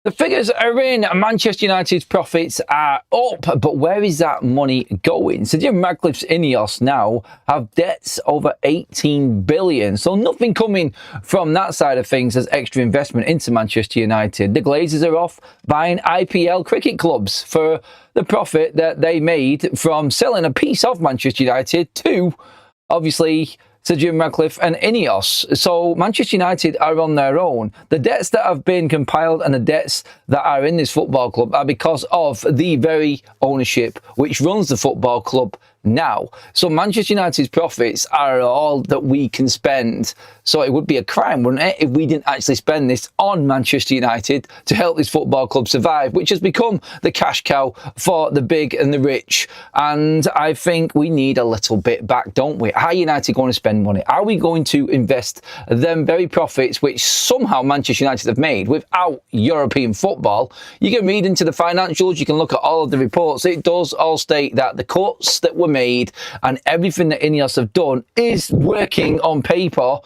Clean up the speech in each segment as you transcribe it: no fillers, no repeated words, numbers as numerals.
The figures are in. Manchester United's profits are up, but where is that money going? Sir Jim Ratcliffe's Ineos now have debts over 18 billion. So nothing coming from that side of things as extra investment into Manchester United. The Glazers are off buying IPL cricket clubs for the profit that they made from selling a piece of Manchester United to, obviously, Sir Jim Ratcliffe and Ineos. So Manchester United are on their own. The debts that have been compiled and the debts that are in this football club are because of the very ownership which runs the football club now. So Manchester United's profits are all that we can spend. So it would be a crime, wouldn't it, if we didn't actually spend this on Manchester United to help this football club survive, which has become the cash cow for the big and the rich. And I think we need a little bit back, don't we? Are United going to spend money? Are we going to invest them very profits which somehow Manchester United have made without European football? You can read into the financials, you can look at all of the reports. It does all state that the cuts that were made and everything that Ineos have done is working on paper,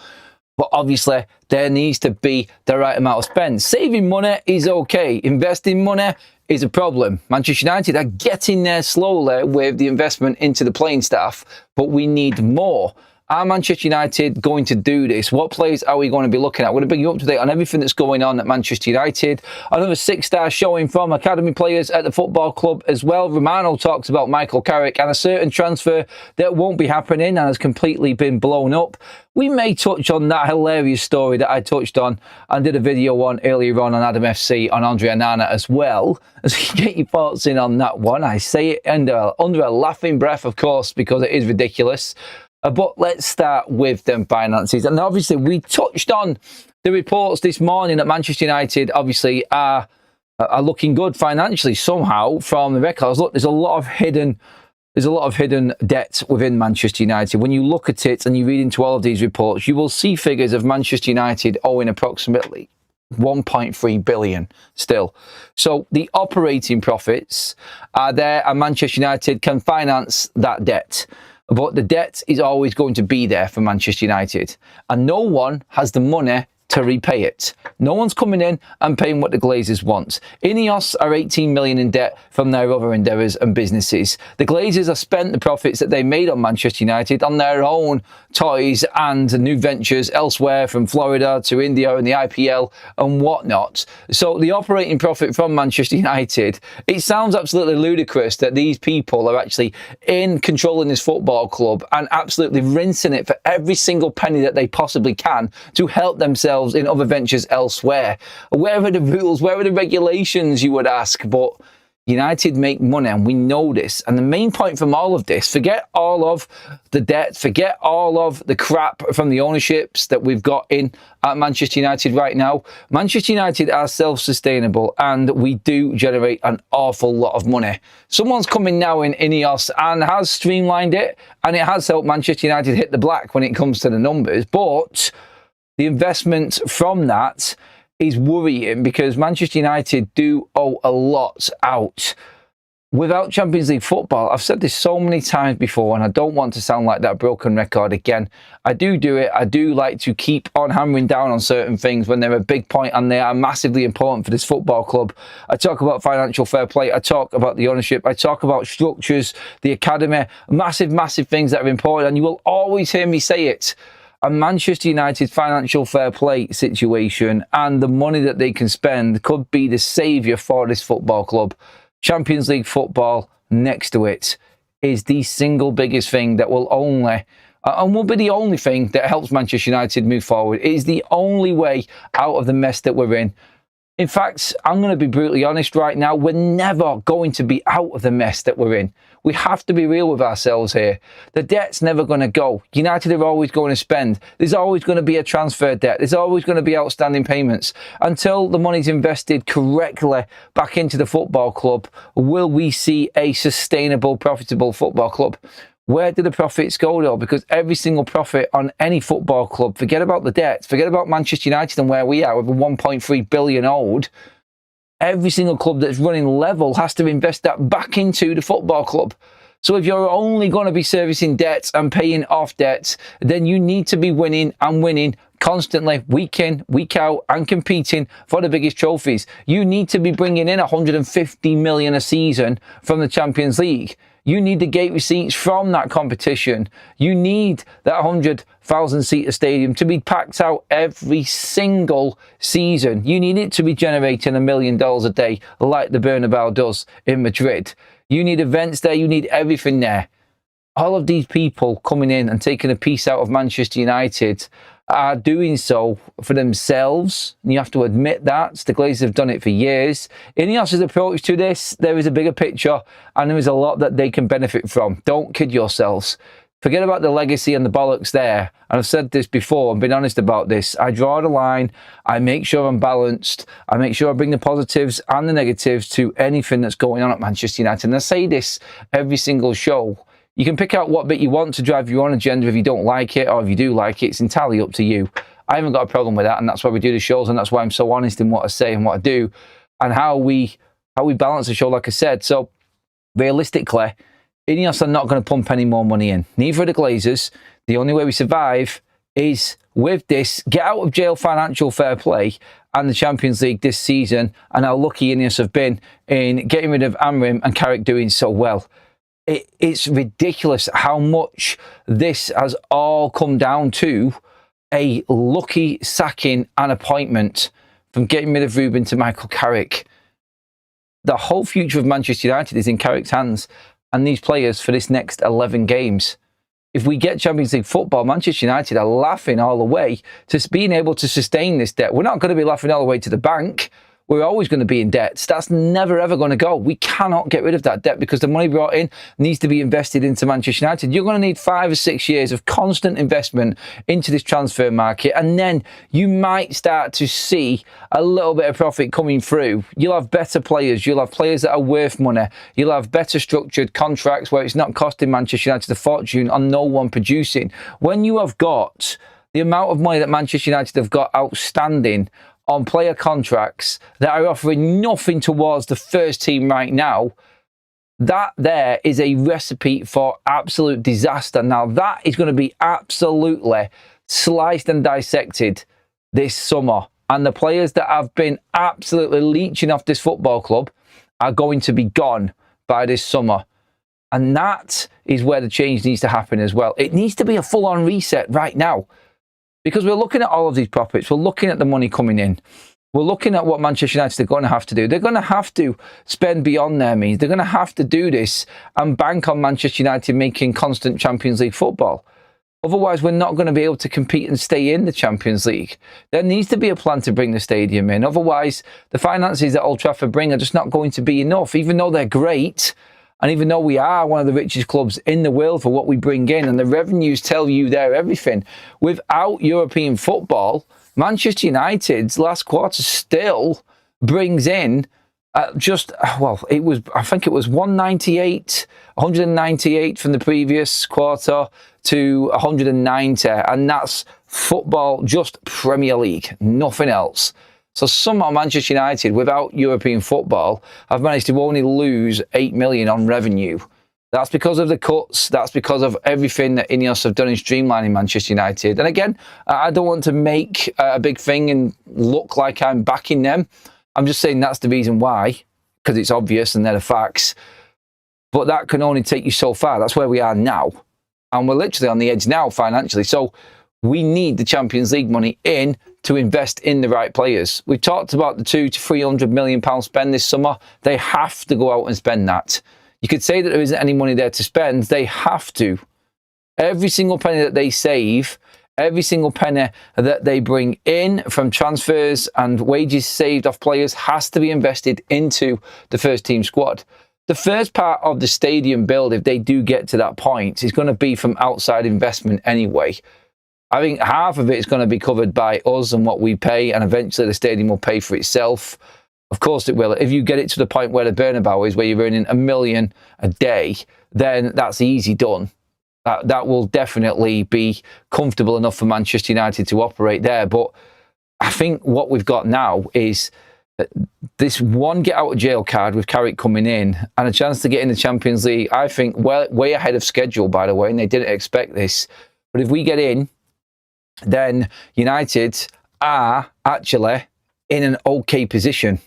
but obviously there needs to be the right amount of spend. Saving money is okay, investing money is a problem. Manchester United are getting there slowly with the investment into the playing staff, but we need more. Are Manchester United going to do this? What players are we going to be looking at? I'm going to bring you up to date on everything that's going on at Manchester United. Another 6-star showing from academy players at the football club as well. Romano talks about Michael Carrick and a certain transfer that won't be happening and has completely been blown up. We may touch on that hilarious story that I touched on and did a video on earlier on Adam FC on Andre Onana as well. So you get your thoughts in on that one. I say it under a laughing breath, of course, because it is ridiculous. But let's start with them finances. And obviously, we touched on the reports this morning that Manchester United obviously are looking good financially somehow from the records. Look, there's a lot of hidden debt within Manchester United. When you look at it and you read into all of these reports, you will see figures of Manchester United owing approximately 1.3 billion still. So the operating profits are there and Manchester United can finance that debt. But the debt is always going to be there for Manchester United. And no one has the money to repay it. No one's coming in and paying what the Glazers want. Ineos are 18 million in debt from their other endeavours and businesses. The Glazers have spent the profits that they made on Manchester United on their own toys and new ventures elsewhere, from Florida to India and the IPL and whatnot. So the operating profit from Manchester United, it sounds absolutely ludicrous that these people are actually in controlling this football club and absolutely rinsing it for every single penny that they possibly can to help themselves in other ventures elsewhere. Where are the rules? Where are the regulations, you would ask? But United make money and we know this. And the main point from all of this, forget all of the debt, forget all of the crap from the ownerships that we've got in at Manchester United right now. Manchester United are self-sustainable and we do generate an awful lot of money. Someone's coming now in Ineos and has streamlined it, and it has helped Manchester United hit the black when it comes to the numbers. But the investment from that is worrying because Manchester United do owe a lot out. Without Champions League football, I've said this so many times before and I don't want to sound like that broken record again. I do it. I do like to keep on hammering down on certain things when they're a big point and they are massively important for this football club. I talk about financial fair play. I talk about the ownership. I talk about structures, the academy, massive things that are important, and you will always hear me say it. A Manchester United financial fair play situation and the money that they can spend could be the saviour for this football club. Champions League football next to it is the single biggest thing that will only and will be the only thing that helps Manchester United move forward. It is the only way out of the mess that we're in. In fact, I'm going to be brutally honest right now, we're never going to be out of the mess that we're in. We have to be real with ourselves here. The debt's never going to go. United are always going to spend. There's always going to be a transfer debt. There's always going to be outstanding payments. Until the money's invested correctly back into the football club, will we see a sustainable, profitable football club? Where do the profits go though? Because every single profit on any football club, forget about the debts, forget about Manchester United and where we are with a 1.3 billion owed, every single club that's running level has to invest that back into the football club. So if you're only going to be servicing debts and paying off debts, then you need to be winning and winning constantly, week in, week out, and competing for the biggest trophies. You need to be bringing in 150 million a season from the Champions League. You need the gate receipts from that competition. You need that 100,000 seater stadium to be packed out every single season. You need it to be generating $1 million a day like the Bernabeu does in Madrid. You need events there. You need everything there. All of these people coming in and taking a piece out of Manchester United are doing so for themselves. And you have to admit that. The Glazers have done it for years. Ineos' approach to this, there is a bigger picture and there is a lot that they can benefit from. Don't kid yourselves. Forget about the legacy and the bollocks there. And I've said this before, I've been honest about this. I draw the line, I make sure I'm balanced, I make sure I bring the positives and the negatives to anything that's going on at Manchester United. And I say this every single show. You can pick out what bit you want to drive your own agenda if you don't like it, or if you do like it, it's entirely up to you. I haven't got a problem with that, and that's why we do the shows, and that's why I'm so honest in what I say and what I do, and how we balance the show, like I said. So, realistically, Ineos are not going to pump any more money in. Neither are the Glazers. The only way we survive is with this get out of jail financial fair play and the Champions League this season, and how lucky Ineos have been in getting rid of Amrim and Carrick doing so well. It's ridiculous how much this has all come down to a lucky sacking and appointment from getting rid of Ruben to Michael Carrick. The whole future of Manchester United is in Carrick's hands and these players for this next 11 games. If we get Champions League football, Manchester United are laughing all the way to being able to sustain this debt. We're not going to be laughing all the way to the bank. We're always going to be in debt. That's never, ever going to go. We cannot get rid of that debt because the money brought in needs to be invested into Manchester United. You're going to need 5 or 6 years of constant investment into this transfer market, and then you might start to see a little bit of profit coming through. You'll have better players. You'll have players that are worth money. You'll have better structured contracts where it's not costing Manchester United a fortune on no one producing. When you have got the amount of money that Manchester United have got outstanding on player contracts that are offering nothing towards the first team right now, that there is a recipe for absolute disaster. Now, that is going to be absolutely sliced and dissected this summer. And the players that have been absolutely leeching off this football club are going to be gone by this summer. And that is where the change needs to happen as well. It needs to be a full-on reset right now. Because we're looking at all of these profits, we're looking at the money coming in, we're looking at what Manchester United are going to have to do. They're going to have to spend beyond their means. They're going to have to do this and bank on Manchester United making constant Champions League football. Otherwise, we're not going to be able to compete and stay in the Champions League. There needs to be a plan to bring the stadium in. Otherwise, the finances that Old Trafford bring are just not going to be enough, even though they're great. And even though we are one of the richest clubs in the world for what we bring in, and the revenues tell you they're everything, without European football, Manchester United's last quarter still brings in I think it was 198 from the previous quarter to 190, and that's football, just Premier League, nothing else. So somehow Manchester United, without European football, have managed to only lose 8 million on revenue. That's because of the cuts. That's because of everything that Ineos have done in streamlining Manchester United. And again, I don't want to make a big thing and look like I'm backing them. I'm just saying that's the reason why, because it's obvious and they're the facts. But that can only take you so far. That's where we are now. And we're literally on the edge now financially. So we need the Champions League money in to invest in the right players. We've talked about the £200 to £300 million spend this summer. They have to go out and spend that. You could say that there isn't any money there to spend. They have to. Every single penny that they save, every single penny that they bring in from transfers and wages saved off players has to be invested into the first team squad. The first part of the stadium build, if they do get to that point, is going to be from outside investment anyway. I think half of it is going to be covered by us and what we pay, and eventually the stadium will pay for itself. Of course it will. If you get it to the point where the Bernabeu is, where you're earning $1 million a day, then that's easy done. That will definitely be comfortable enough for Manchester United to operate there. But I think what we've got now is this one get out of jail card with Carrick coming in and a chance to get in the Champions League, I think, well, way ahead of schedule, by the way, and they didn't expect this. But if we get in, then United are actually in an okay position.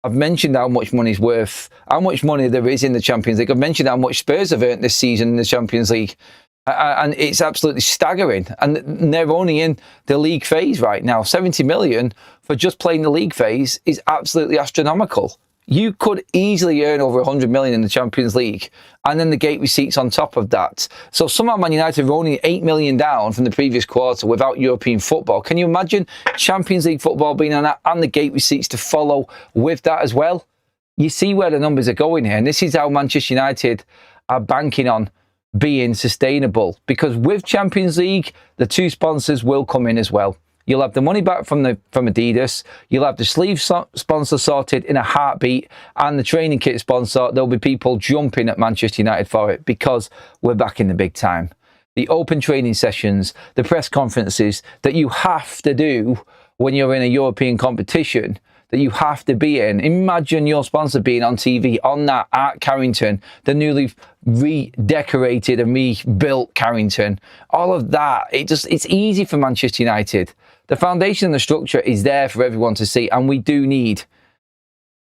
I've mentioned how much money's worth, how much money there is in the Champions League. I've mentioned how much Spurs have earned this season in the Champions League. And it's absolutely staggering. And they're only in the league phase right now. 70 million for just playing the league phase is absolutely astronomical. You could easily earn over 100 million in the Champions League. And then the gate receipts on top of that. So somehow Man United are only 8 million down from the previous quarter without European football. Can you imagine Champions League football being on that and the gate receipts to follow with that as well? You see where the numbers are going here. And this is how Manchester United are banking on being sustainable, because with Champions League, the two sponsors will come in as well. You'll have the money back from Adidas, you'll have the sleeve sponsor sorted in a heartbeat, and the training kit sponsor, there'll be people jumping at Manchester United for it because we're back in the big time. The open training sessions, the press conferences that you have to do when you're in a European competition, that you have to be in. Imagine your sponsor being on TV on that at Carrington, the newly redecorated and rebuilt Carrington. All of that, it's easy for Manchester United. The foundation and the structure is there for everyone to see, and we do need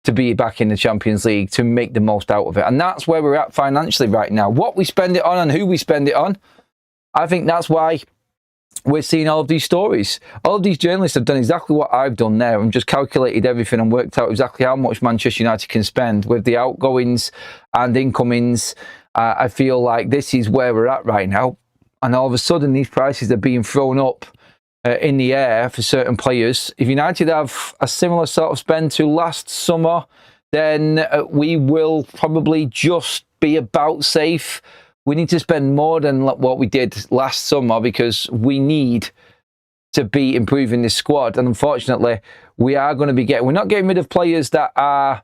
to be back in the Champions League to make the most out of it. And that's where we're at financially right now. What we spend it on and who we spend it on, I think that's why we're seeing all of these stories. All of these journalists have done exactly what I've done there and just calculated everything and worked out exactly how much Manchester United can spend with the outgoings and incomings. I feel like this is where we're at right now. And all of a sudden, these prices are being thrown up in the air for certain players. If United have a similar sort of spend to last summer, then we will probably just be about safe. We need to spend more than what we did last summer because we need to be improving this squad. And unfortunately, we are going to be we're not getting rid of players that are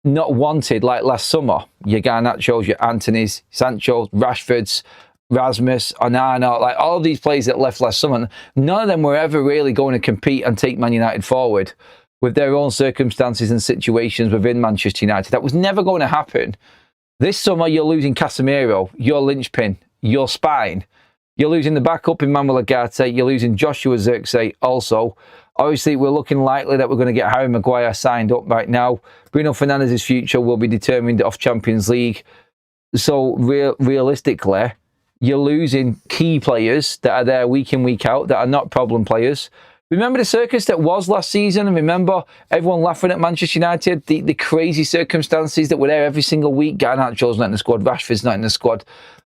not wanted like last summer. Your Garnachos, your Antonys, Sancho, Rashfords, Rasmus, Onana, like all of these players that left last summer, none of them were ever really going to compete and take Man United forward with their own circumstances and situations within Manchester United. That was never going to happen. This summer, you're losing Casemiro, your linchpin, your spine. You're losing the backup in Manuel Ugarte. You're losing Joshua Zirkzee also. Obviously, we're looking likely that we're going to get Harry Maguire signed up right now. Bruno Fernandes' future will be determined off Champions League. So realistically, you're losing key players that are there week in, week out, that are not problem players. Remember the circus that was last season? And remember everyone laughing at Manchester United? The crazy circumstances that were there every single week. Garnacho's not in the squad. Rashford's not in the squad.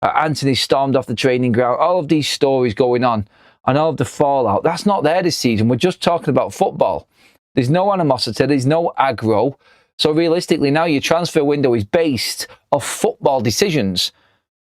Anthony stormed off the training ground. All of these stories going on and all of the fallout. That's not there this season. We're just talking about football. There's no animosity. There's no aggro. So realistically now your transfer window is based off football decisions.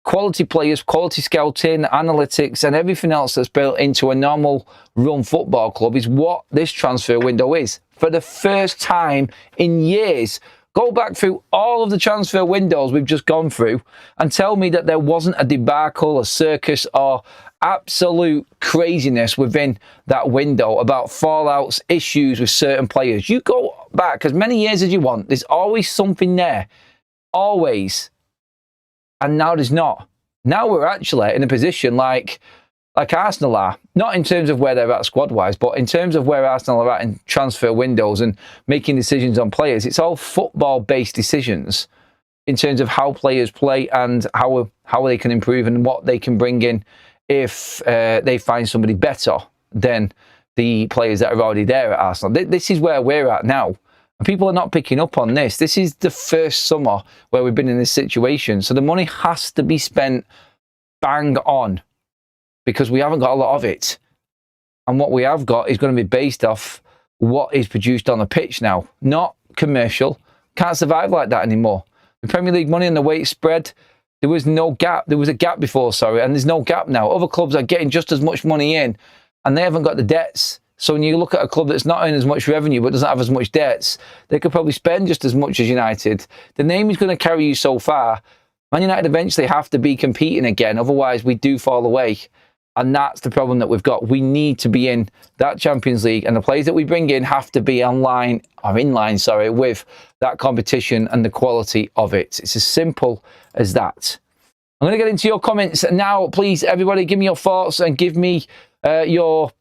Quality players, quality scouting, analytics, and everything else that's built into a normal run football club is what this transfer window is. For the first time in years, go back through all of the transfer windows we've just gone through and tell me that there wasn't a debacle, a circus, or absolute craziness within that window about fallouts, issues with certain players. You go back as many years as you want. There's always something there. Always. And now there's not. Now we're actually in a position like Arsenal are. Not in terms of where they're at squad-wise, but in terms of where Arsenal are at in transfer windows and making decisions on players. It's all football-based decisions in terms of how players play and how they can improve and what they can bring in if they find somebody better than the players that are already there at Arsenal. This is where we're at now. And people are not picking up on this. This is the first summer where we've been in this situation. So the money has to be spent bang on because we haven't got a lot of it. And what we have got is going to be based off what is produced on the pitch now, not commercial. Can't survive like that anymore. The Premier League money and the way it's spread, there was no gap. There was a gap before, sorry, and there's no gap now. Other clubs are getting just as much money in and they haven't got the debts. So when you look at a club that's not earning as much revenue but doesn't have as much debts, they could probably spend just as much as United. The name is going to carry you so far. Man United eventually have to be competing again, otherwise we do fall away. And that's the problem that we've got. We need to be in that Champions League, and the players that we bring in have to be in line with that competition and the quality of it. It's as simple as that. I'm going to get into your comments now. Please, everybody, give me your thoughts and give me your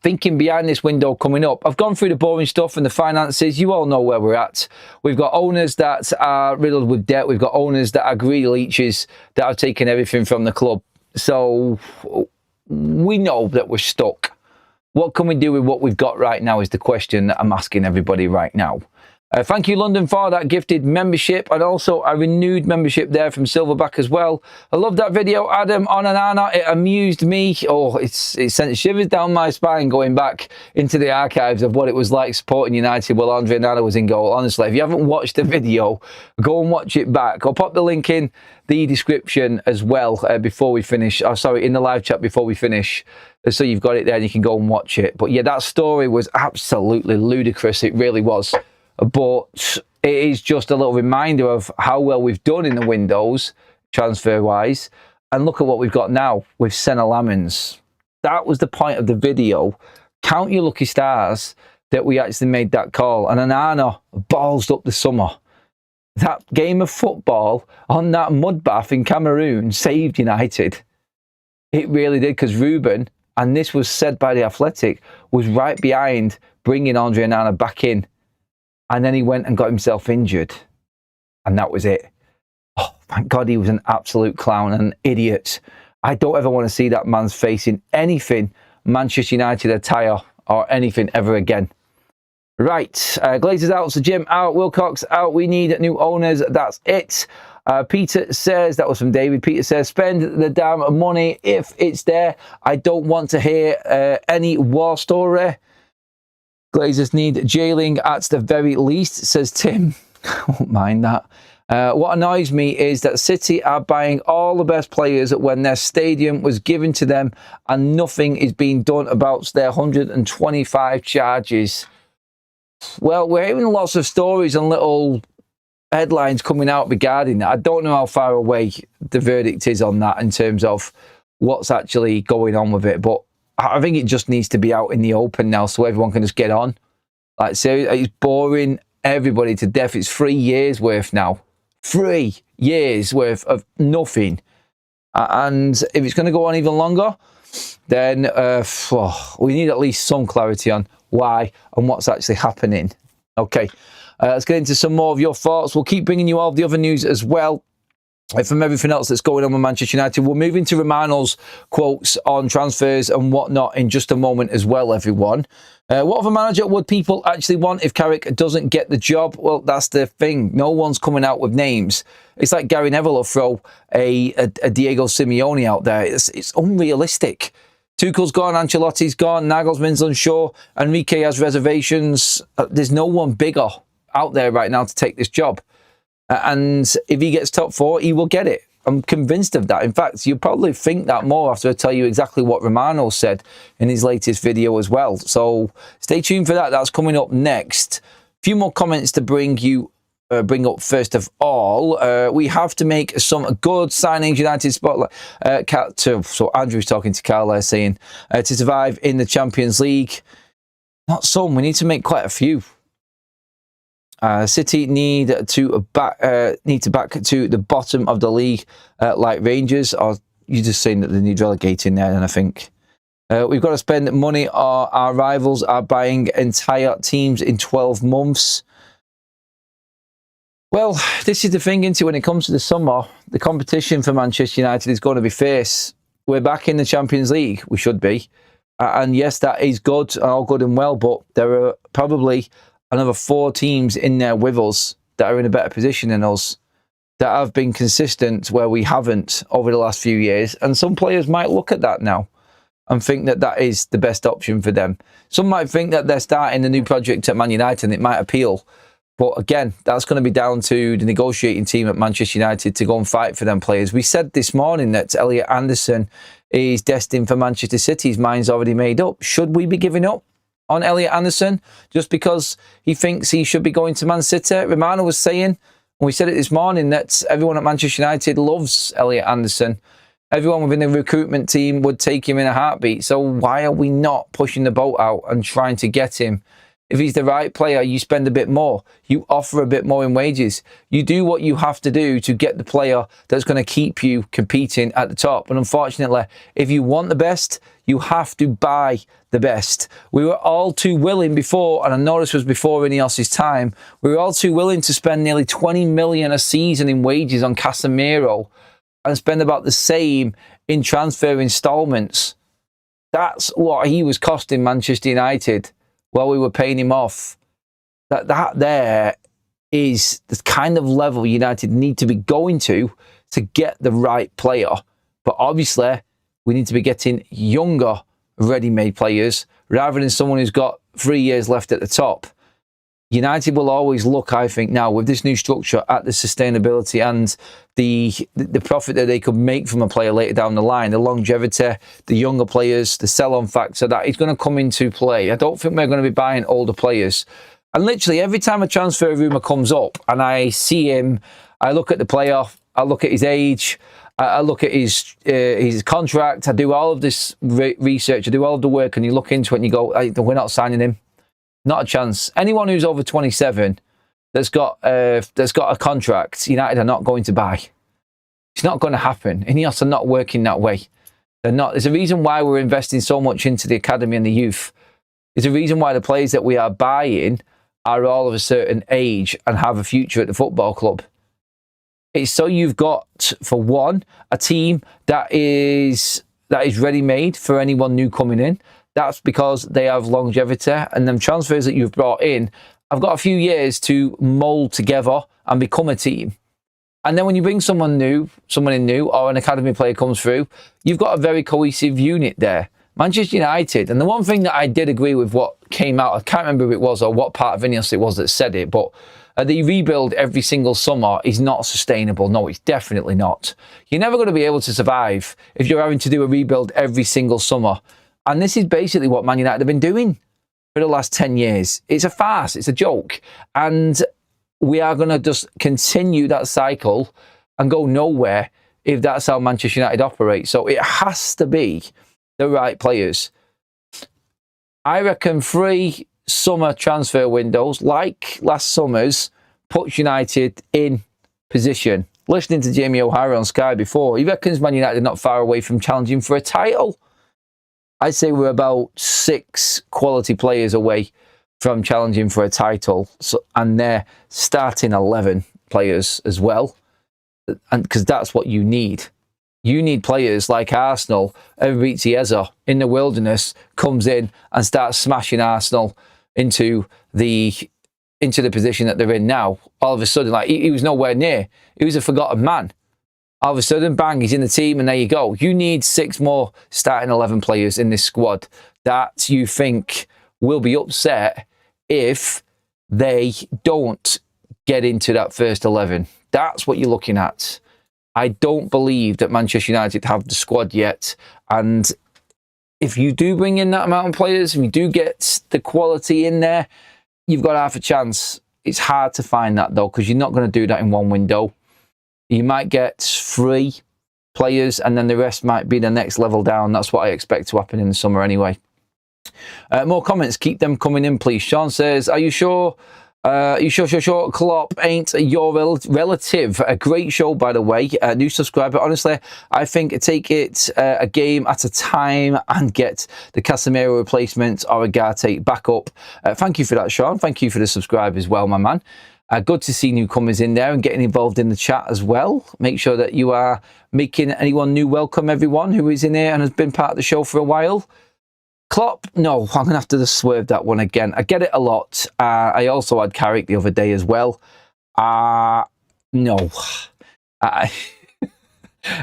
thinking behind this window coming up. I've gone through the boring stuff and the finances. You all know where we're at. We've got owners that are riddled with debt. We've got owners that are greedy leeches that have taken everything from the club. So we know that we're stuck. What can we do with what we've got right now is the question that I'm asking everybody right now. Thank you, London, for that gifted membership, and also a renewed membership there from Silverback as well. I love that video, Adam, on Onana. It amused me. Oh, it sent shivers down my spine going back into the archives of what it was like supporting United while Andre Onana was in goal. Honestly, if you haven't watched the video, go and watch it back. I'll pop the link in the description as well before we finish. Oh, sorry, in the live chat before we finish. So you've got it there and you can go and watch it. But yeah, that story was absolutely ludicrous. It really was. But it is just a little reminder of how well we've done in the windows, transfer-wise. And look at what we've got now with Senna Lamens. That was the point of the video. Count your lucky stars that we actually made that call. And Onana ballsed up the summer. That game of football on that mud bath in Cameroon saved United. It really did, because Ruben, and this was said by The Athletic, was right behind bringing Andre Onana back in. And then he went and got himself injured. And that was it. Oh, thank God he was an absolute clown and an idiot. I don't ever want to see that man's face in anything Manchester United attire or anything ever again. Right. Glazers out, so Jim out, Wilcox out. We need new owners. That's it. Peter says, that was from David. Peter says, spend the damn money if it's there. I don't want to hear any war story. Glazers need jailing at the very least, says Tim. I won't mind that. What annoys me is that City are buying all the best players when their stadium was given to them and nothing is being done about their 125 charges. Well, we're hearing lots of stories and little headlines coming out regarding that. I don't know how far away the verdict is on that in terms of what's actually going on with it, but I think it just needs to be out in the open now so everyone can just get on. Like, seriously, it's boring everybody to death. It's 3 years worth now. 3 years worth of nothing. And if it's going to go on even longer, then we need at least some clarity on why and what's actually happening. Okay, let's get into some more of your thoughts. We'll keep bringing you all the other news as well. From everything else that's going on with Manchester United. We'll move into Romano's quotes on transfers and whatnot in just a moment as well, everyone. What other manager would people actually want if Carrick doesn't get the job? Well, that's the thing. No one's coming out with names. It's like Gary Neville will throw a Diego Simeone out there. It's unrealistic. Tuchel's gone, Ancelotti's gone, Nagelsmann's unsure, Enrique has reservations. There's no one bigger out there right now to take this job. And if he gets top 4, he will get it. I'm convinced of that. In fact, you'll probably think that more after I tell you exactly what Romano said in his latest video as well. So stay tuned for that. That's coming up next. A few more comments to bring up first of all. We have to make some good signings. United spotlight. So Andrew's talking to Carl there saying to survive in the Champions League. Not some. We need to make quite a few. City need to back to the bottom of the league like Rangers, or you're just saying that they need relegating there. And I think we've got to spend money. Our rivals are buying entire teams in 12 months. Well, this is the thing, into when it comes to the summer, the competition for Manchester United is going to be fierce. We're back in the Champions League. We should be, and yes, that is good, all good and well. But there are probably another 4 teams in there with us that are in a better position than us, that have been consistent where we haven't over the last few years. And some players might look at that now and think that that is the best option for them. Some might think that they're starting a new project at Man United and it might appeal. But again, that's going to be down to the negotiating team at Manchester United to go and fight for them players. We said this morning that Elliot Anderson is destined for Manchester City. His mind's already made up. Should we be giving up on Elliot Anderson just because he thinks he should be going to Man City? Romano was saying, and we said it this morning, that everyone at Manchester United loves Elliot Anderson. Everyone within the recruitment team would take him in a heartbeat. So why are we not pushing the boat out and trying to get him? If he's the right player, you spend a bit more. You offer a bit more in wages. You do what you have to do to get the player that's going to keep you competing at the top. And unfortunately, if you want the best, you have to buy the best. We were all too willing before, and I know this was before Ineos' time, we were all too willing to spend nearly 20 million a season in wages on Casemiro and spend about the same in transfer installments. That's what he was costing Manchester United while we were paying him off. That there is the kind of level United need to be going to get the right player. But obviously, we need to be getting younger, ready-made players rather than someone who's got 3 years left at the top. United will always look, I think, now with this new structure at the sustainability and the profit that they could make from a player later down the line, the longevity, the younger players, the sell-on factor, that is going to come into play. I don't think we're going to be buying older players. And literally every time a transfer rumour comes up and I see him, I look at the player, I look at his age, I look at his contract, I do all of this research, I do all of the work, and you look into it and you go, hey, we're not signing him. Not a chance. Anyone who's over 27 that's got a contract, United are not going to buy. It's not going to happen. Ineos are not working that way. They're not. There's a reason why we're investing so much into the academy and the youth. There's a reason why the players that we are buying are all of a certain age and have a future at the football club. It's so you've got, for one, a team that is ready-made for anyone new coming in. That's because they have longevity, and them transfers that you've brought in have got a few years to mould together and become a team. And then when you bring someone in new, or an academy player comes through, you've got a very cohesive unit there. Manchester United, and the one thing that I did agree with what came out, I can't remember who it was or what part of Ineos it was that said it, but the rebuild every single summer is not sustainable. No, it's definitely not. You're never going to be able to survive if you're having to do a rebuild every single summer. And this is basically what Man United have been doing for the last 10 years. It's a farce. It's a joke. And we are going to just continue that cycle and go nowhere if that's how Manchester United operates. So it has to be the right players. I reckon 3 summer transfer windows, like last summer's, puts United in position. Listening to Jamie O'Hara on Sky before, he reckons Man United are not far away from challenging for a title. I'd say we're about 6 quality players away from challenging for a title, and they're starting 11 players as well, and because that's what you need. You need players like Arsenal. Eberechi Eze in the wilderness comes in and starts smashing Arsenal into the position that they're in now. All of a sudden, like he was nowhere near. He was a forgotten man. All of a sudden, bang, he's in the team, and there you go. You need 6 more starting 11 players in this squad that you think will be upset if they don't get into that first 11. That's what you're looking at. I don't believe that Manchester United have the squad yet. And if you do bring in that amount of players, and you do get the quality in there, you've got half a chance. It's hard to find that, though, because you're not going to do that in one window. You might get 3 players, and then the rest might be the next level down. That's what I expect to happen in the summer anyway. More comments. Keep them coming in, please. Sean says, are you sure? Sure, Klopp ain't your relative. A great show, by the way. New subscriber. Honestly, I think take it a game at a time and get the Casemiro replacement or a Garte back up. Thank you for that, Sean. Thank you for the subscribe as well, my man. Good to see newcomers in there and getting involved in the chat as well. Make sure that you are making anyone new welcome, everyone who is in here and has been part of the show for a while. Klopp, no, I'm going to have to just swerve that one again. I get it a lot. I also had Carrick the other day as well. No.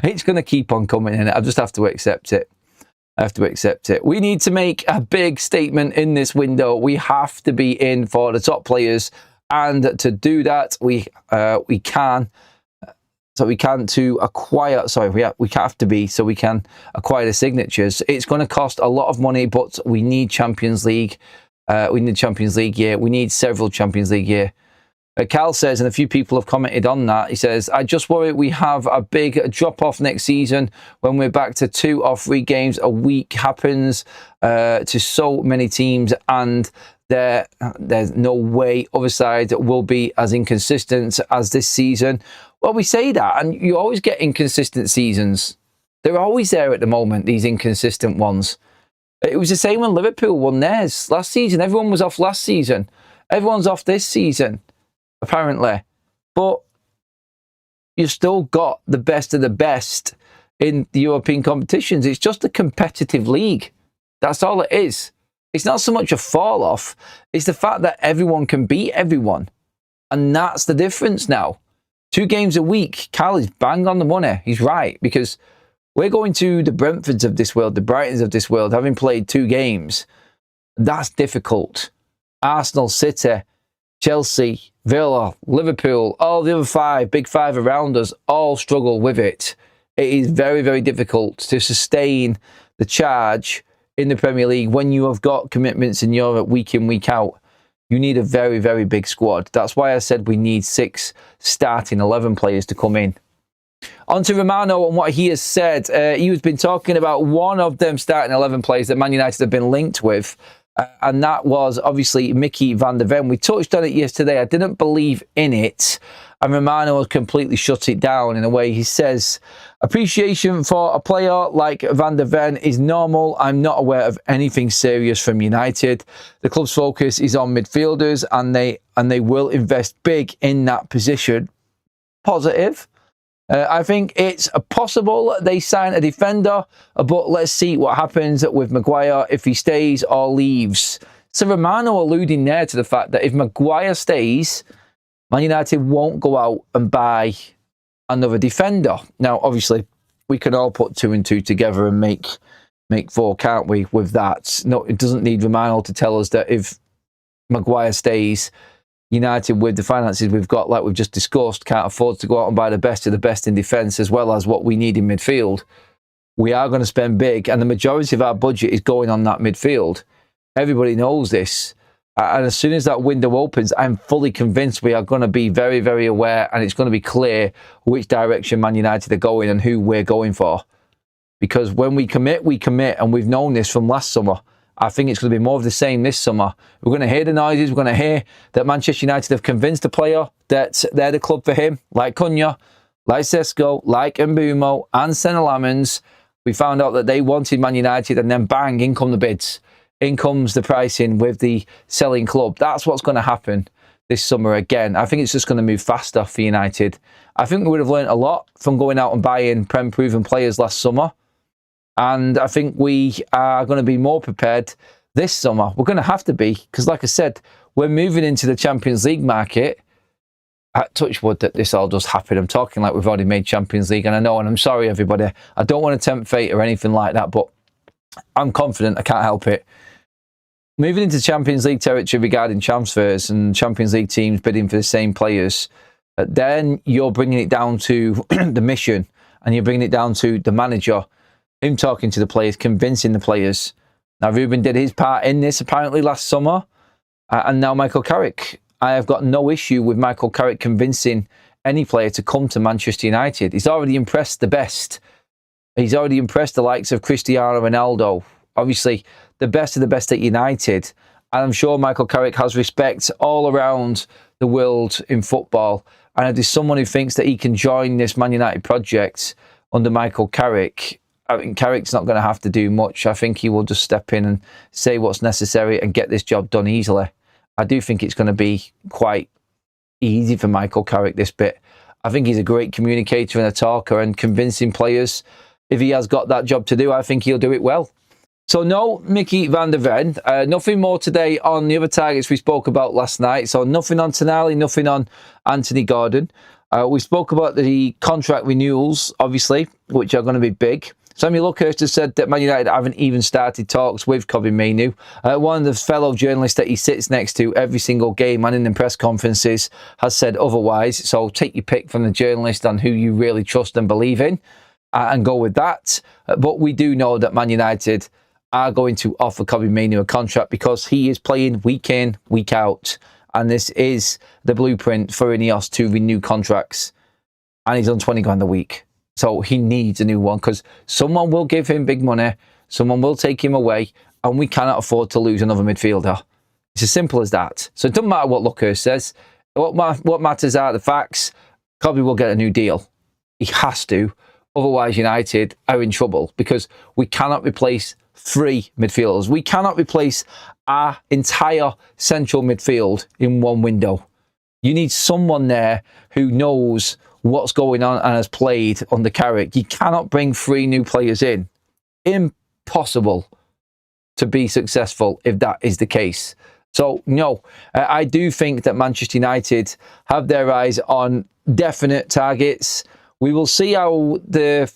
It's going to keep on coming in. I just have to accept it. We need to make a big statement in this window. We have to be in for the top players. And to do that, we can acquire the signatures. It's going to cost a lot of money, but we need Champions League. We need Champions League year. We need several Champions League year. Cal says, and a few people have commented on that, he says, I just worry we have a big drop-off next season when we're back to 2 or 3 games a week happens to so many teams, and there's no way other side will be as inconsistent as this season. Well, we say that, and you always get inconsistent seasons. They're always there at the moment, these inconsistent ones. It was the same when Liverpool won theirs last season. Everyone was off last season. Everyone's off this season, apparently. But you've still got the best of the best in the European competitions. It's just a competitive league. That's all it is. It's not so much a fall off. It's the fact that everyone can beat everyone. And that's the difference now. 2 games a week. Cal is bang on the money. He's right, because we're going to the Brentfords of this world, the Brightons of this world, having played 2 games. That's difficult. Arsenal, City, Chelsea, Villa, Liverpool, all the other 5, big 5 around us, all struggle with it. It is very, very difficult to sustain the charge in the Premier League when you have got commitments in Europe week in, week out. You need a very, very big squad. That's why I said we need 6 starting 11 players to come in. On to Romano and what he has said. He has been talking about one of them starting 11 players that Man United have been linked with. And that was obviously Mickey van der Ven. We touched on it yesterday. I didn't believe in it. And Romano has completely shut it down in a way. He says, appreciation for a player like Van der Ven is normal. I'm not aware of anything serious from United. The club's focus is on midfielders, and they will invest big in that position. Positive. I think it's possible they sign a defender, but let's see what happens with Maguire, if he stays or leaves. So Romano alluding there to the fact that if Maguire stays, Man United won't go out and buy another defender. Now, obviously, we can all put 2 and 2 together and make 4, can't we, with that? No, it doesn't need Romano to tell us that if Maguire stays, United, with the finances we've got, like we've just discussed, can't afford to go out and buy the best of the best in defence as well as what we need in midfield. We are going to spend big, and the majority of our budget is going on that midfield. Everybody knows this. And as soon as that window opens, I'm fully convinced we are going to be very, very aware, and it's going to be clear which direction Man United are going and who we're going for. Because when we commit, and we've known this from last summer. I think it's going to be more of the same this summer. We're going to hear the noises. We're going to hear that Manchester United have convinced the player that they're the club for him, like Cunha, like Sesko, like Mbumo, and Senna Lamens. We found out that they wanted Man United, and then bang, in come the bids. In comes the pricing with the selling club. That's what's going to happen this summer again. I think it's just going to move faster for United. I think we would have learned a lot from going out and buying Prem-proven players last summer. And I think we are going to be more prepared this summer. We're going to have to be, because like I said, we're moving into the Champions League market. Touch wood that this all does happen. I'm talking like we've already made Champions League, and I know, and I'm sorry, everybody. I don't want to tempt fate or anything like that, but I'm confident. I can't help it. Moving into Champions League territory regarding transfers and Champions League teams bidding for the same players, then you're bringing it down to the mission, and you're bringing it down to the manager, him talking to the players, convincing the players. Now, Ruben did his part in this apparently last summer, and now Michael Carrick. I have got no issue with Michael Carrick convincing any player to come to Manchester United. He's already impressed the best. He's already impressed the likes of Cristiano Ronaldo. Obviously, the best of the best at United. And I'm sure Michael Carrick has respect all around the world in football. And if there's someone who thinks that he can join this Man United project under Michael Carrick, I mean, Carrick's not going to have to do much. I think he will just step in and say what's necessary and get this job done easily. I do think it's going to be quite easy for Michael Carrick, this bit. I think he's a great communicator and a talker, and convincing players, if he has got that job to do, I think he'll do it well. So no Mickey van der Ven. Nothing more today on the other targets we spoke about last night. So nothing on Tonali, nothing on Anthony Gordon. We spoke about the contract renewals, obviously, which are going to be big. Sammy Luckhurst has said that Man United haven't even started talks with Kobbie Mainoo. One of the fellow journalists that he sits next to every single game and in the press conferences has said otherwise. So take your pick from the journalist on who you really trust and believe in and go with that. But we do know that Man United are going to offer Kobbie Mainoo a contract because he is playing week in, week out. and this is the blueprint for Ineos to renew contracts. And he's on 20 grand a week. So he needs a new one because someone will give him big money, someone will take him away, and we cannot afford to lose another midfielder. It's as simple as that. So it doesn't matter what Lucas says. What matters are the facts. Kobe will get a new deal. He has to. Otherwise, United are in trouble because we cannot replace 3 midfielders. We cannot replace our entire central midfield in one window. You need someone there who knows what's going on and has played under Carrick. You cannot bring 3 new players in. Impossible to be successful if that is the case. So, no, I do think that Manchester United have their eyes on definite targets. We will see how the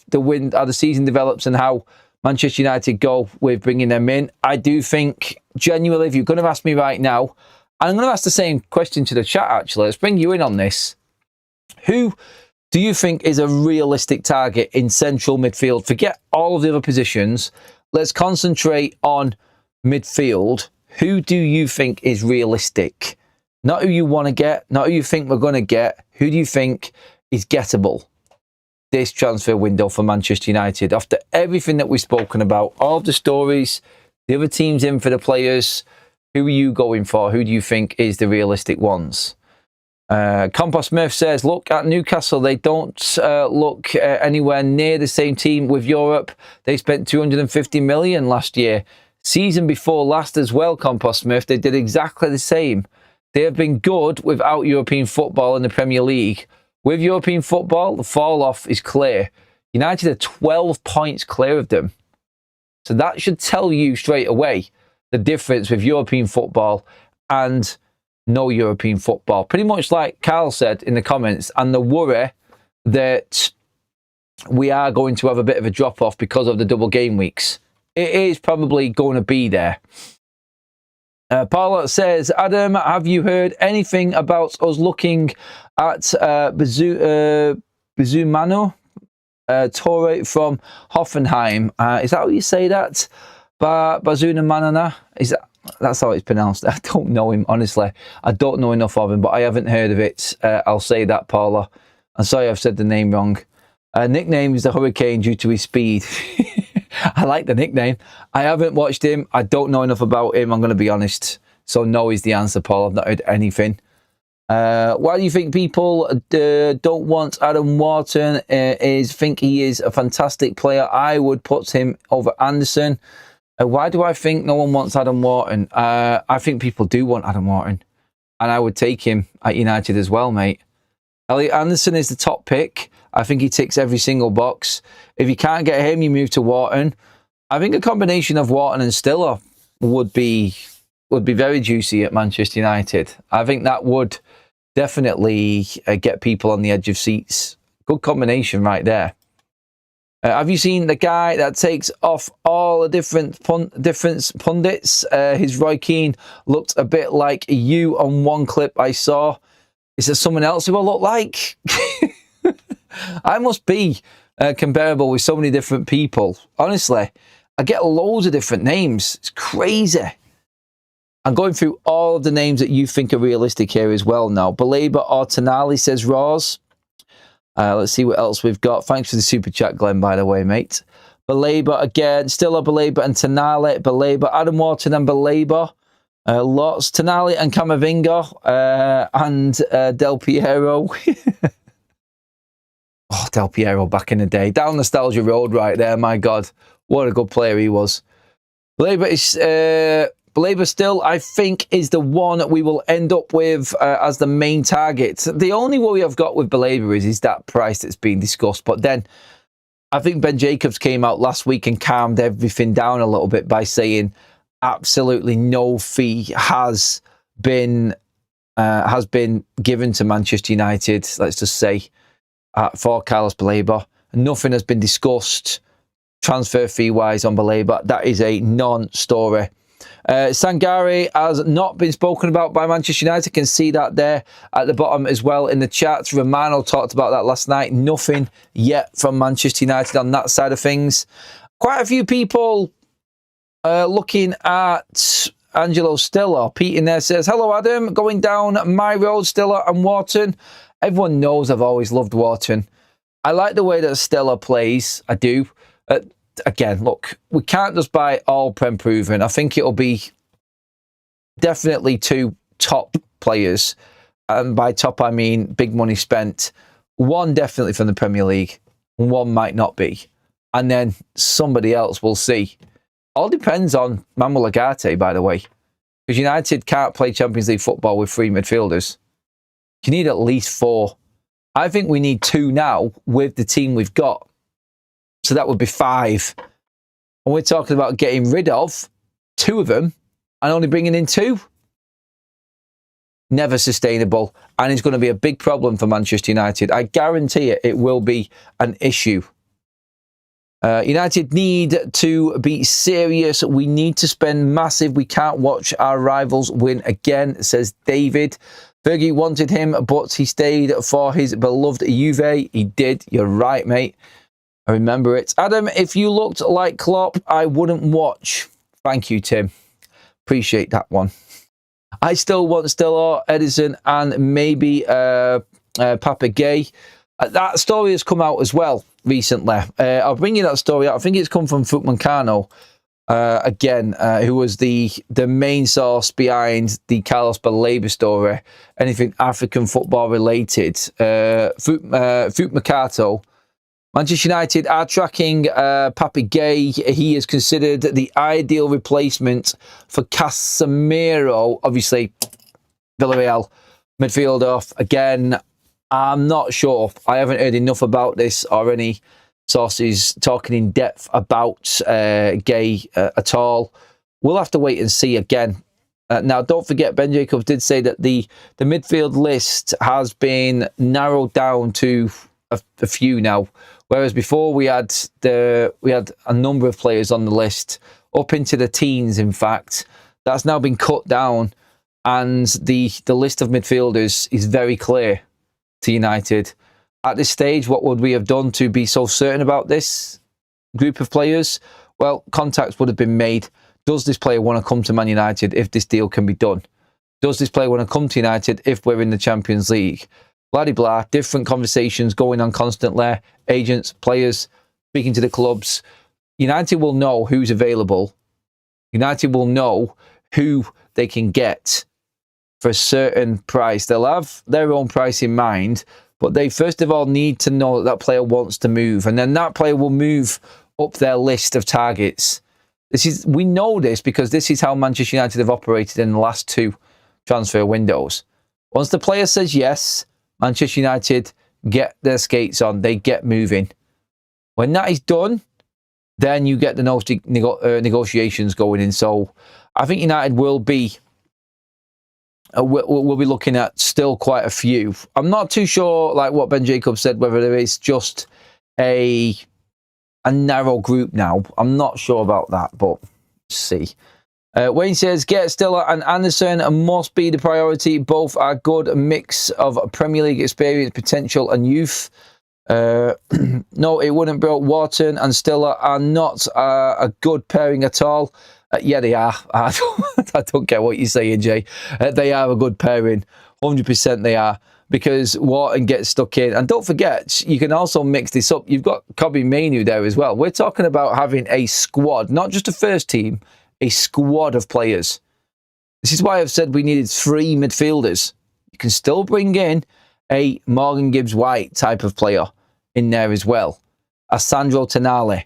season develops and how Manchester United go with bringing them in. I do think, genuinely, if you're going to ask me right now, and I'm going to ask the same question to the chat, actually. Let's bring you in on this. Who do you think is a realistic target in central midfield? Forget all of the other positions. Let's concentrate on midfield. Who do you think is realistic? Not who you want to get, not who you think we're going to get. Who do you think is gettable this transfer window for Manchester United? After everything that we've spoken about, all of the stories, the other teams in for the players, who are you going for? Who do you think is the realistic ones? Compost Smith says, look at Newcastle. They don't look anywhere near the same team with Europe. They spent 250 million last year. Season before last as well, Compost Smith. They did exactly the same. They have been good without European football in the Premier League. With European football, the fall-off is clear. United are 12 points clear of them. So that should tell you straight away the difference with European football and no European football. Pretty much like Carl said in the comments, and the worry that we are going to have a bit of a drop-off because of the double game weeks. It is probably going to be there. Paula says, Adam, have you heard anything about us looking at Bizumano Torre from Hoffenheim? Is that how you say that? Bazuna Manana? That's how it's pronounced. I don't know him, honestly. I don't know enough of him, but I haven't heard of it. I'll say that, Paula. I'm sorry I've said the name wrong. Nickname is the Hurricane due to his speed. I like the nickname. I haven't watched him. I don't know enough about him, I'm going to be honest. So no is the answer, Paul. I've not heard anything. Why do you think people don't want Adam Wharton? Think he is a fantastic player. I would put him over Anderson. Why do I think no one wants Adam Wharton? I think people do want Adam Wharton. And I would take him at United as well, mate. Elliot Anderson is the top pick. I think he ticks every single box. If you can't get him, you move to Wharton. I think a combination of Wharton and Stiller would be very juicy at Manchester United. I think that would definitely get people on the edge of seats. Good combination right there. Have you seen the guy that takes off all the different pundits? His Roy Keane looked a bit like you on one clip I saw. Is there someone else who I look like? I must be comparable with so many different people. Honestly, I get loads of different names. It's crazy. I'm going through all of the names that you think are realistic here as well now. Baleba or Tonali, says Roz. Let's see what else we've got. Thanks for the super chat, Glenn, by the way, mate. Baleba again. Still a Baleba and Tonali. Baleba, Adam Wharton and Baleba. Lots. Tonali and Camavinga. And Del Piero. Oh, Del Piero back in the day. Down nostalgia road right there. My God. What a good player he was. Baleba still, I think, is the one that we will end up with as the main target. The only worry I've got with Baleba is that price that's been discussed. But then I think Ben Jacobs came out last week and calmed everything down a little bit by saying absolutely no fee has been given to Manchester United, let's just say, for Carlos Baleba. Nothing has been discussed transfer fee-wise on Baleba. That is a non-story. Sangare has not been spoken about by Manchester United. Can see that there at the bottom as well in the chat. Romano talked about that last night. Nothing yet from Manchester United on that side of things. Quite a few people looking at Angelo Stiller. Pete in there says, hello, Adam. Going down my road, Stiller and Wharton. Everyone knows I've always loved Wharton. I like the way that Stiller plays. I do. Again, look, we can't just buy all Prem proven. I think it'll be definitely 2 top players. And by top, I mean big money spent. One definitely from the Premier League. One might not be. And then somebody else, we'll see. All depends on Manuel Ugarte, by the way. Because United can't play Champions League football with 3 midfielders. You need at least 4. I think we need 2 now with the team we've got. So that would be 5. And we're talking about getting rid of 2 of them and only bringing in 2. Never sustainable. And it's going to be a big problem for Manchester United. I guarantee it will be an issue. United need to be serious. We need to spend massive. We can't watch our rivals win again, says David. Fergie wanted him, but he stayed for his beloved Juve. He did. You're right, mate. I remember it. Adam, if you looked like Klopp, I wouldn't watch. Thank you, Tim. Appreciate that one. I still want Stiller, Edison, and maybe Papa Gay. That story has come out as well recently. I'll bring you that story out. I think it's come from Footmancano, again, who was the main source behind the Carlos Baleba story. Anything African football related. Footmancano. Manchester United are tracking Papa Gay. He is considered the ideal replacement for Casemiro. Obviously, Villarreal midfielder. Again, I'm not sure. I haven't heard enough about this or any sources talking in depth about Gay at all. We'll have to wait and see again. Now, don't forget, Ben Jacobs did say that the midfield list has been narrowed down to a few now. Whereas before we had a number of players on the list, up into the teens, in fact. That's now been cut down, and the list of midfielders is very clear to United. At this stage, what would we have done to be so certain about this group of players? Well, contacts would have been made. Does this player want to come to Man United if this deal can be done? Does this player want to come to United if we're in the Champions League? Blah, blah, different conversations going on constantly. Agents, players, speaking to the clubs. United will know who's available. United will know who they can get for a certain price. They'll have their own price in mind, but they first of all need to know that that player wants to move, and then that player will move up their list of targets. We know this because this is how Manchester United have operated in the last 2 transfer windows. Once the player says yes, Manchester United get their skates on. They get moving. When that is done, then you get the negotiations going in. So I think United will be we'll be looking at still quite a few. I'm not too sure, like what Ben Jacobs said, whether there is just a narrow group now. I'm not sure about that, but let's see. Wayne says, get Stiller and Anderson must be the priority. Both are good mix of Premier League experience, potential and youth. No, it wouldn't, bro. Wharton and Stiller are not a good pairing at all. Yeah, they are. I don't get what you're saying, Jay. They are a good pairing. 100% they are. Because Wharton gets stuck in. And don't forget, you can also mix this up. You've got Kobe Mainoo there as well. We're talking about having a squad, not just a first team, a squad of players. This is why I've said we needed 3 midfielders. You can still bring in a Morgan Gibbs-White type of player in there as well. A Sandro Tonali.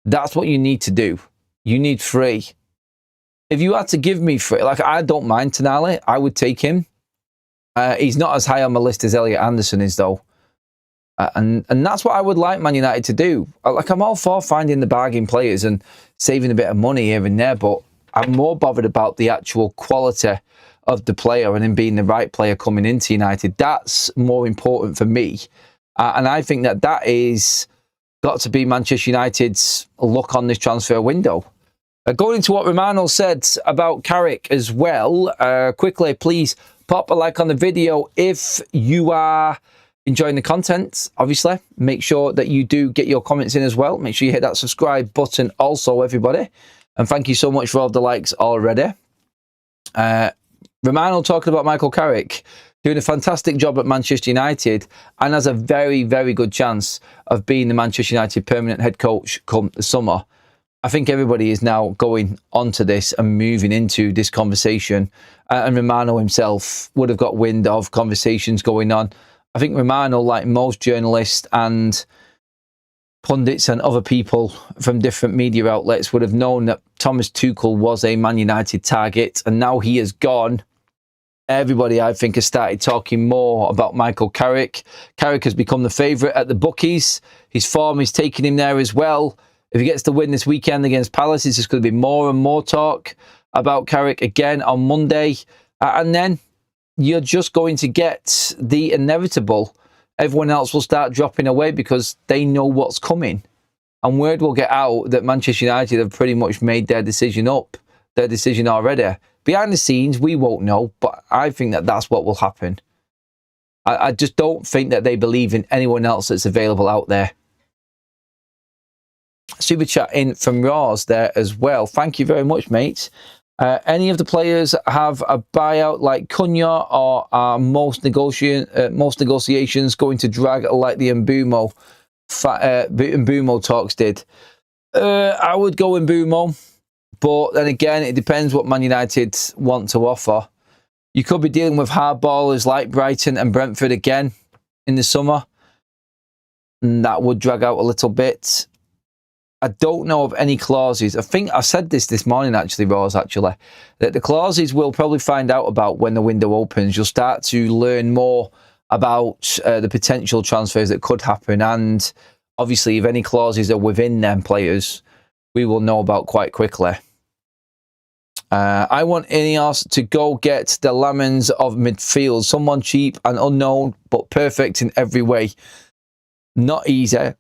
That's what you need to do. You need 3. If you had to give me 3, like I don't mind Tonali, I would take him. He's not as high on my list as Elliot Anderson is, though. And that's what I would like Man United to do. Like, I'm all for finding the bargain players and saving a bit of money here and there, but I'm more bothered about the actual quality of the player and him being the right player coming into United. That's more important for me. And I think that is got to be Manchester United's look on this transfer window. Going into what Romano said about Carrick as well, quickly, please pop a like on the video if you are enjoying the content. Obviously, make sure that you do get your comments in as well. Make sure you hit that subscribe button also, everybody. And thank you so much for all the likes already. Romano talking about Michael Carrick doing a fantastic job at Manchester United and has a very, very good chance of being the Manchester United permanent head coach come the summer. I think everybody is now going onto this and moving into this conversation. And Romano himself would have got wind of conversations going on. I think Romano, like most journalists and pundits and other people from different media outlets, would have known that Thomas Tuchel was a Man United target, and now he has gone. Everybody, I think, has started talking more about Michael Carrick. Carrick has become the favourite at the bookies. His form is taking him there as well. If he gets the win this weekend against Palace, there's just going to be more and more talk about Carrick again on Monday. And then you're just going to get the inevitable. Everyone else will start dropping away because they know what's coming. And word will get out that Manchester United have pretty much made their decision already. Behind the scenes, we won't know, but I think that that's what will happen. I just don't think that they believe in anyone else that's available out there. Super chat in from Ross there as well. Thank you very much, mate. Any of the players have a buyout like Cunha, or are most negotiations going to drag like the Mbumo talks did? I would go Mbumo, but then again, it depends what Man United want to offer. You could be dealing with hard ballers like Brighton and Brentford again in the summer, and that would drag out a little bit. I don't know of any clauses. I think I said this morning, actually, Rose, that the clauses we'll probably find out about when the window opens. You'll start to learn more about the potential transfers that could happen. And obviously, if any clauses are within them players, we will know about quite quickly. I want Ineos to go get the lemons of midfield. Someone cheap and unknown, but perfect in every way. Not easy.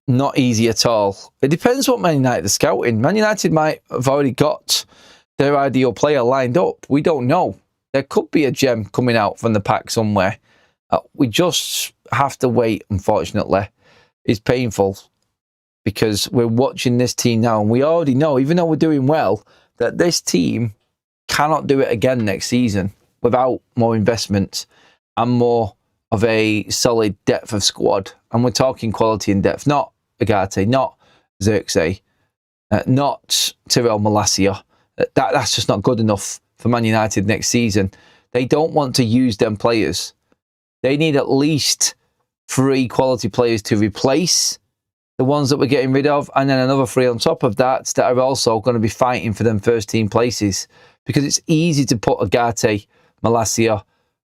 Not easy at all. It depends what Man United are scouting. Man United might have already got their ideal player lined up. We don't know. There could be a gem coming out from the pack somewhere. We just have to wait, unfortunately. It's painful because we're watching this team now and we already know, even though we're doing well, that this team cannot do it again next season without more investment and more of a solid depth of squad. And we're talking quality and depth, not Agate, not Xerxes, not Tyrell Malacia. That's just not good enough for Man United next season. They don't want to use them players. They need at least 3 quality players to replace the ones that we're getting rid of, and then another 3 on top of that are also going to be fighting for them first team places, because it's easy to put Agate, Malacia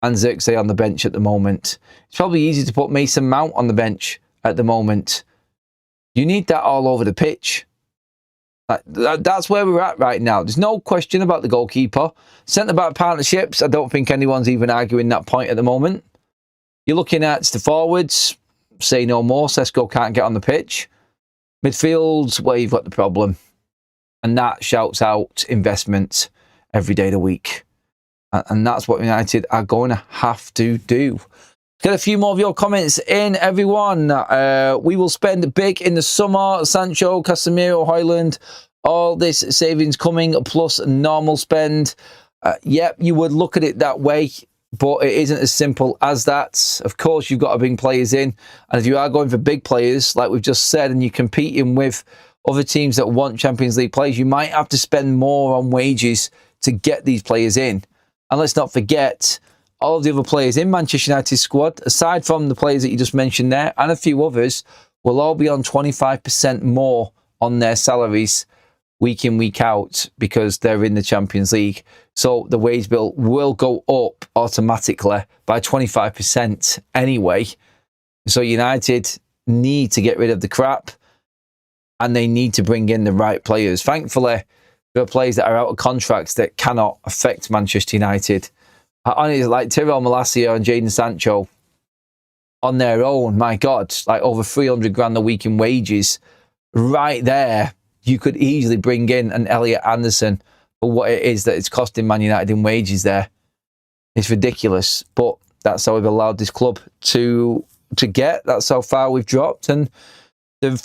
and Xerxes on the bench at the moment. It's probably easy to put Mason Mount on the bench at the moment. You need that all over the pitch. That's where we're at right now. There's no question about the goalkeeper. Centre-back partnerships, I don't think anyone's even arguing that point at the moment. You're looking at the forwards, say no more. Sesko can't get on the pitch. Midfield's where you've got the problem. And that shouts out investment every day of the week. And that's what United are going to have to do. Get a few more of your comments in, everyone. We will spend big in the summer. Sancho, Casemiro, Højlund, all this savings coming, plus normal spend. Yep, you would look at it that way, but it isn't as simple as that. Of course, you've got to bring players in. And if you are going for big players, like we've just said, and you're competing with other teams that want Champions League players, you might have to spend more on wages to get these players in. And let's not forget, all of the other players in Manchester United's squad, aside from the players that you just mentioned there, and a few others, will all be on 25% more on their salaries week in, week out, because they're in the Champions League. So the wage bill will go up automatically by 25% anyway. So United need to get rid of the crap, and they need to bring in the right players. Thankfully, there are players that are out of contracts that cannot affect Manchester United. Honestly, like Tyrell Malacia and Jadon Sancho, on their own, my God, like over 300 grand a week in wages. Right there, you could easily bring in an Elliot Anderson for what it is that it's costing Man United in wages there. It's ridiculous, but that's how we've allowed this club to get. That's how far we've dropped, and the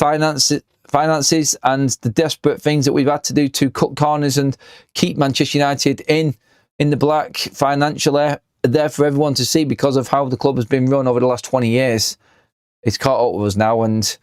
finances and the desperate things that we've had to do to cut corners and keep Manchester United in in the black financially, there for everyone to see because of how the club has been run over the last 20 years. It's caught up with us now, and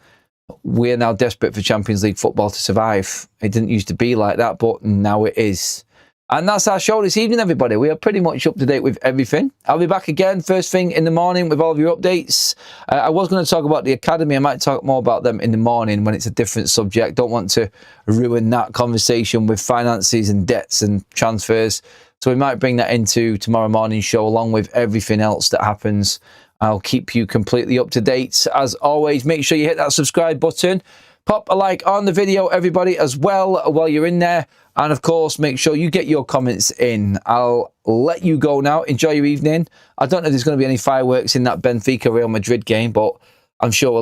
we're now desperate for Champions League football to survive. It didn't used to be like that, but now it is. And that's our show this evening, everybody. We are pretty much up to date with everything. I'll be back again first thing in the morning with all of your updates. I was going to talk about the academy. I might talk more about them in the morning when it's a different subject. Don't want to ruin that conversation with finances and debts and transfers. So we might bring that into tomorrow morning's show along with everything else that happens. I'll keep you completely up to date. As always, make sure you hit that subscribe button. Pop a like on the video, everybody, as well, while you're in there. And, of course, make sure you get your comments in. I'll let you go now. Enjoy your evening. I don't know if there's going to be any fireworks in that Benfica-Real Madrid game, but I'm sure we'll